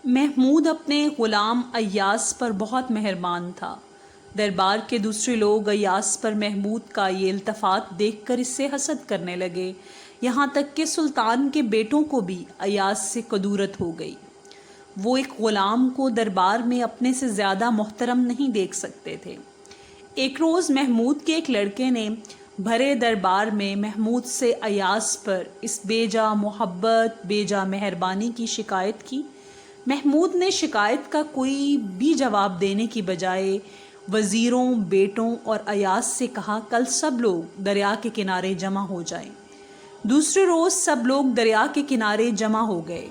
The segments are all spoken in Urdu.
محمود اپنے غلام ایاس پر بہت مہربان تھا۔ دربار کے دوسرے لوگ ایاس پر محمود کا یہ التفات دیکھ کر اس سے حسد کرنے لگے، یہاں تک کہ سلطان کے بیٹوں کو بھی ایاس سے کدورت ہو گئی۔ وہ ایک غلام کو دربار میں اپنے سے زیادہ محترم نہیں دیکھ سکتے تھے۔ ایک روز محمود کے ایک لڑکے نے بھرے دربار میں محمود سے ایاس پر اس بے جا محبت، بے جا مہربانی کی شکایت کی۔ محمود نے شکایت کا کوئی بھی جواب دینے کی بجائے وزیروں، بیٹوں اور ایاس سے کہا، کل سب لوگ دریا کے کنارے جمع ہو جائیں۔ دوسرے روز سب لوگ دریا کے کنارے جمع ہو گئے۔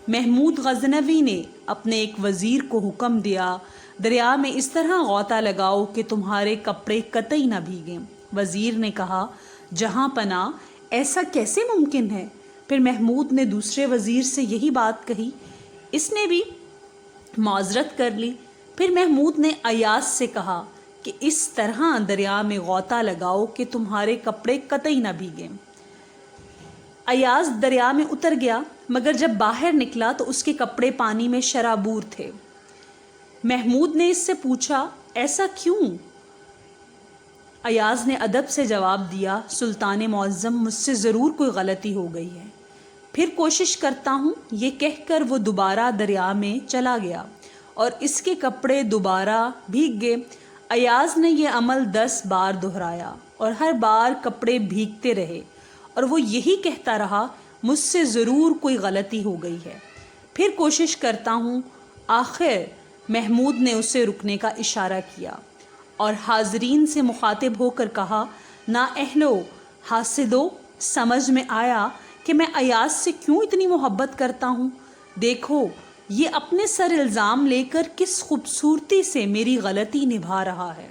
محمود غزنوی نے اپنے ایک وزیر کو حکم دیا، دریا میں اس طرح غوطہ لگاؤ کہ تمہارے کپڑے قطعی نہ بھیگیں۔ وزیر نے کہا، جہاں پناہ، ایسا کیسے ممکن ہے؟ پھر محمود نے دوسرے وزیر سے یہی بات کہی، اس نے بھی معذرت کر لی۔ پھر محمود نے ایاس سے کہا کہ اس طرح دریا میں غوطہ لگاؤ کہ تمہارے کپڑے قطعی نہ بھیگیں۔ ایاس دریا میں اتر گیا، مگر جب باہر نکلا تو اس کے کپڑے پانی میں شرابور تھے۔ محمود نے اس سے پوچھا، ایسا کیوں؟ ایاز نے ادب سے جواب دیا، سلطان معظم، مجھ سے ضرور کوئی غلطی ہو گئی ہے، پھر کوشش کرتا ہوں۔ یہ کہہ کر وہ دوبارہ دریا میں چلا گیا اور اس کے کپڑے دوبارہ بھیگ گئے۔ ایاز نے یہ عمل 10 بار دہرایا اور ہر بار کپڑے بھیگتے رہے اور وہ یہی کہتا رہا، مجھ سے ضرور کوئی غلطی ہو گئی ہے، پھر کوشش کرتا ہوں۔ آخر محمود نے اسے رکنے کا اشارہ کیا اور حاضرین سے مخاطب ہو کر کہا، نااہلو، حاسدو، سمجھ میں آیا کہ میں ایاز سے کیوں اتنی محبت کرتا ہوں۔ دیکھو، یہ اپنے سر الزام لے کر کس خوبصورتی سے میری غلطی نبھا رہا ہے۔